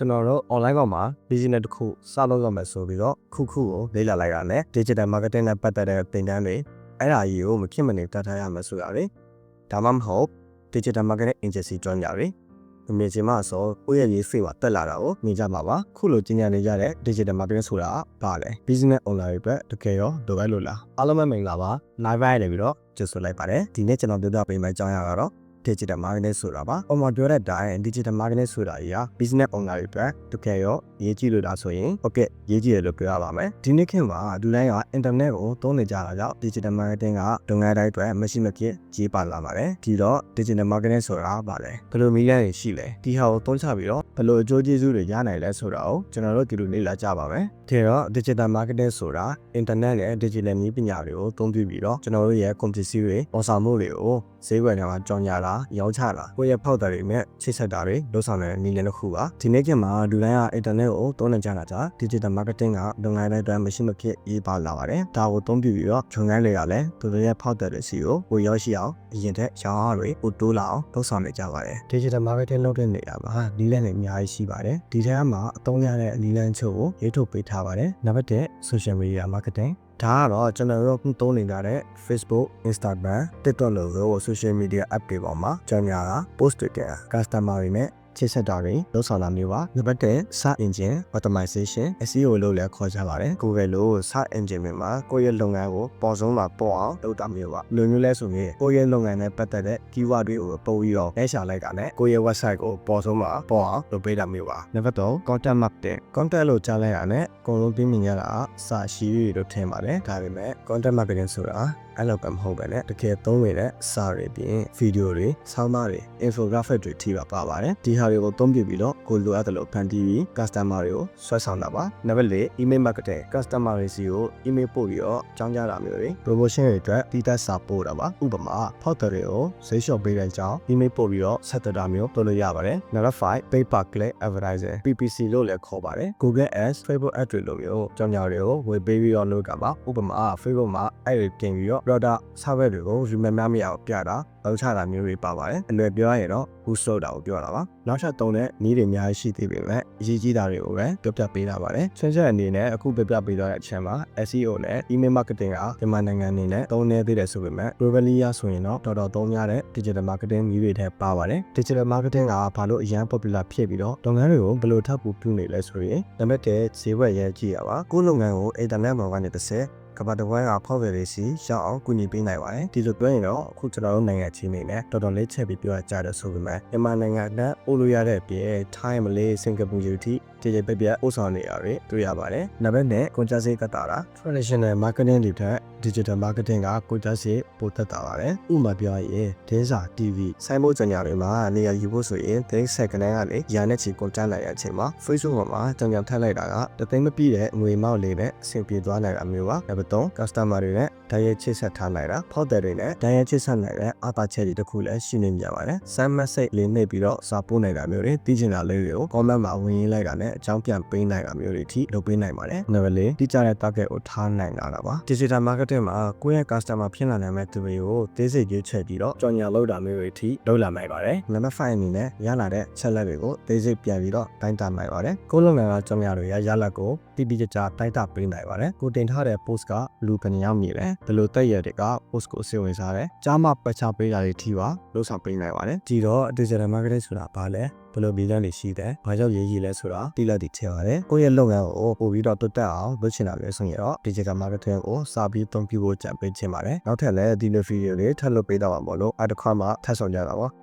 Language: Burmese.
ကျွန်တော်တို့ online ပေါ်မှာ business တစ်ခုစလုပ်ရမယ်ဆိုပြီးတော့ခုကိုလေ့လာလိုက်တာနဲ့ digital marketing နဲ့ပတ်သက်တဲ့သင်တန်းတွေအဲ့ဒါကြီးကိုမဖြစ်မနေတတ်ထားရမယ်ဆိုတာလေဒါမှမဟုတ် digital marketing agency ကျွမ်းကြတယ်အမေချင်းမဆိုကိုယ့်ရဲ့ရေးဖေးမှာတက်လာတာကိုမြင်ကြမှာပါခုလိုကြီးညာနေကြတဲ့ digital marketing ဆိုတာဘာလဲ business online ပဲတကယ်ရောလိုပဲလို့လားအားလုံးပဲမင်္ဂလာပါ live ရနေပြီးတော့ကြိုဆိုလိုက်ပါတယ်ဒီနေ့ကျွန်တော်ပြောပြပေးမယ့်အကြောင်းအရာကတော့ digital marketing ဆိုတာပါ။အမှန်ပြောတဲ့အတိုင်း digital marketing ဆိုတာကြီးက business owner တွေအတွက်တကယ်ရောရေးကြည့်လို့ဒါဆိုရင်ဟုတ်ကဲ့ရေးကြည့်ရလို့ပြောရပါမယ်။ဒီနေ့ခေတ်မှာလူတိုင်းက internet ကိုသုံးနေကြတာကြောင့် digital marketing ကလုပ်ငန်းတိုင်းအတွက်မရှိမဖြစ်ကြီးပါလာပါတယ်။ဒီတော့ digital marketing ဆိုတာဘာလဲ။ဘယ်လိုနည်းလမ်းတွေရှိလဲ။ဒီဟာကိုသုံးချပြီးတော့ဘယ်လိုအကျိုးကျေးဇူးတွေရနိုင်လဲဆိုတာကိုကျွန်တော်တို့ဒီလိုလေ့လာကြပါမယ်။ဒီတော့ digital marketing ဆိုတာ internet နဲ့ digital နည်းပညာတွေကိုသုံးပြီးတော့ကျွန်တော်တို့ရဲ့ ကုန်ပစ္စည်းတွေဝန်ဆောင်မှုတွေကိုဈေးဝယ်နေမှာကြောင်ညာတာရောင်းချတာကိုယ့်ရဲ့ဖောက်တာတွေနဲ့ချိတ်ဆက်တာတွေလုပ်ဆောင်တဲ့နည်းလမ်းတစ်ခုပါဒီနေ့ကျမှလူတိုင်းက internet ကိုသုံးနေကြတာကြောင့် digital marketing ကလုပ်ငန်းတိုင်းအတွက်မရှိမဖြစ်ရေးပါလာပါတယ်ဒါကိုသုံးပြီးတော့ဂျုံငန်းတွေကလည်းသူတို့ရဲ့ဖောက်တာတွေစီကိုကိုရောက်ရှိအောင်အရင်ထက်ရောင်းအားတွေပိုတိုးလာအောင်လုပ်ဆောင်နေကြပါတယ် digital marketing လုပ်တဲ့နေရာမှာနည်းလမ်းတွေအများကြီးရှိပါတယ်ဒီထဲမှာအသုံးရတဲ့နည်းလမ်းချို့ကိုရေးထုတ်ပေးထားပါတယ်နံပါတ်1 social media marketingဒါကတော့ကျွန်တော်တို့သုံးနေကြတဲ့ Facebook, Instagram, TikTok လို social media app တွေပေါ်မှာကြောင်ညာတာ post တွေတင် customer တွေနဲ့ချိတ်ဆက်တာတွေလုပ်ဆောင်တာမျိုးပါနံပါတ်1 search engine optimization SEO လို့လည်းခေါ်ကြပါတယ် Google လို့ search engine မှာကိုယ့်ရဲ့လုပ်ငန်းကိုပေါ်ဆုံးလာပေါ်အောင်လုပ်တာမျိုးပါလိုမျိုးလဲဆိုရင်ကိုယ့်ရဲ့လုပ်ငန်းနဲ့ပတ်သက်တဲ့ keyword တွေကိုပို့ပြီးတော့လဲရှာလိုက်တာနဲ့ကိုယ့်ရဲ့ website ကိုပေါ်ဆုံးမှာပေါ်အောင်လုပ်ပေးတာမျိုးပါနံပါတ်3 content marketing content လို့ကြားလိုက်ရတဲ့အကုန်လုံးသိမြင်ရတာစာရှိရလို့ထင်ပါတယ်ဒါပေမဲ့ content marketing ဆိုတာအဲ့လိုပဲမဟုတ်ပဲねတကယ်သုံးနေတဲ့စာတွေပြင်ဗီဒီယိုတွေဆောင်းပါးတွေ infographic တွေထိပါပါတယ်ဒီဟာတွေကိုသုံးပြပြီးတော့ကိုလိုအပ်တယ်လို့ဖန်တီးပြီး customer တွေကိုဆွဲဆောင်တာပါနံပါတ်4 email marketing customer တွေစီကို email ပို့ပြီးတော့ကြောင်းကြတာမျိုးတွေ promotion တွေအတွက်တီးသက်စာပို့တာပါဥပမာဖောက်တယ်တွေကိုဈေးလျှော့ပေးတဲ့အကြောင်း email ပို့ပြီးတော့ဆက်သွယ်တာမျိုးလုပ်လို့ရပါတယ်နံပါတ်5 pay per click advertising PPC လို့လည်းခေါ်ပါတယ် Google Ads Facebook Ads တွေလိုမျိုးကြောင်းကြတွေကိုဝယ်ပေးပြီးတော့လုပ်ကြပါဥပမာ Facebook မှာအဲ့တွေတင်ပြီးတော့ product service တွေကို review များများပြတာလောက်ချတာမျိုးတွေပါပါတယ်အလွယ်ပြောရရင်တော့ boost လုပ်တာကိုပြောတာပါနောက်ထပ်သုံးတဲ့နည်းတွေအများကြီးရှိသေးပေမဲ့အရေးကြီးတာတွေကိုပဲပြောပြပေးတာပါတယ်ဆွမ်းချက်အနေနဲ့အခုပြောပြပေးသွားတဲ့အချက်မှာ SEO နဲ့ email marketing ကမြန်မာနိုင်ငံအနေနဲ့သုံးနေသေးတယ်ဆိုပေမဲ့ globally ဆိုရင်တော့တော်တော်သုံးရတဲ့ digital marketing နည်းတွေထဲပါပါတယ် digital marketing ကဘာလို့အရန် popular ဖြစ်ပြီးတော့လုပ်ငန်းတွေကိုဘယ်လိုထပ်ပူပြုနေလဲဆိုရင်နံပါတ်1ဈေးဝယ်ရဲကြည့်ရပါကိုယ့်လုပ်ငန်းကို internet ပေါ်ကနေတစ်ဆင့်ကမ္ဘာတစ်ဝန်းကဖောက်ဝယ်တွေစီရောက်အောင်ကူညီပေးနိုင်ပါတယ်ဒီလိုပြောရင်တော့အခုကျွန်တော်တို့နိုင်ငံချင်းနေနဲ့တော်တော်လေးချက်ပြီးပြောရကြတယ်ဆိုပေမဲ့မြန်မာနိုင်ငံနဲ့ပို့လို့ရတဲ့အပြင်ထိုင်းမလေးစင်ကာပူယူတီတည်တည်ပြပြဥဆောင်နေရတွေတွေ့ရပါတယ်နံပါတ်1ကုန်ကျစရိတ်ကတာ traditional marketing တွေထက် digital marketing ကကုန်ကျစရိတ်ပိုသက်တာပါတယ်ဥပမာပြောရင်တင်းစာ TV စိုင်းမိုးကြော်ညာတွေမှာနေရာယူဖို့ဆိုရင်တင်းဆက်ကနန်းကနေရာနဲ့ချီကုန်ကျနိုင်တဲ့အချိန်မှာ Facebook ပေါ်မှာကြောင်ကြောင်ထပ်လိုက်တာကတသိန်းမပြည့်တဲ့ငွေမောက်လေးနဲ့အဆင်ပြေသွားနိုင်တာမျိုးပါနံပါတ်3 customer တွေနဲ့ဓာတ်ရိုက်ချိတ်ဆက်ထားနိုင်တာဖောက်တယ်တွေနဲ့ဓာတ်ရိုက်ချိတ်ဆက်နိုင်တဲ့အားသာချက်တွေတခုလည်းရှိနေကြပါတယ်စမ်းမက်စိတ်လေးနှိပ်ပြီးတော့စာပို့နိုင်တာမျိုးတွေသိချင်တာလေးတွေကို comment မှာဝင်ရင်းလိုက်တာနဲ့အကြောင်းပြန်ပေးနိုင်တာမျိုးတွေထိလုပ်ပေးနိုင်ပါတယ်နံပါတ်4တိကျတဲ့ target ကိုထားနိုင်တာပါ digital marketing မှာကိုယ့်ရဲ့ customer ဖြစ်လာနိုင်မဲ့သူတွေကိုသိစိတ်ရွေးချယ်ပြီးတော့ကြော်ညာလုပ်တာမျိုးတွေထိလုပ်လာနိုင်ပါတယ်နံပါတ်5အနေနဲ့ရလာတဲ့ချက်လက်တွေကိုသိစိတ်ပြန်ပြီးတော့တိုင်းတာနိုင်ပါတယ်ကိုယ့်လုပ်ငန်းကကြော်ညာတွေရလာကိုတိတိကျကျတိုင်းတာပေးနိုင်ပါတယ်ကိုတင်ထားတဲ့ post ကလူဘယ်နှယောက်မြင်လဲဘယ်လိုတက်ရတဲ့က post ကိုစိတ်ဝင်စားတယ်ကြားမှပတ်ချပေးတာတွေထိပါလုပ်ဆောင်ပေးနိုင်ပါတယ်ဒီတော့ digital marketing ဆိုတာဘာလဲဘယ်လိုဗီဇန်တွေရှိတယ်။ဘာကြောင့်ရေးကြီးလဲဆိုတာသိလိုက်တည်ချင်ပါတယ်။ကိုယ့်ရဲ့လုပ်ငန်းကိုပို့ပြီးတော့တွတ်တက်အောင်လုပ်ချင်တာပဲဆိုရင်တော့ digital marketing ကိုစာပြီးသုံးပြဖို့ကြံပေးချင်ပါတယ်။နောက်ထပ်လည်းဒီလိုဗီဒီယိုတွေထပ်လုပ်ပေးတော့မှာမို့လို့အဲ့တစ်ခါမှထပ်ဆောင်ကြတာပါ။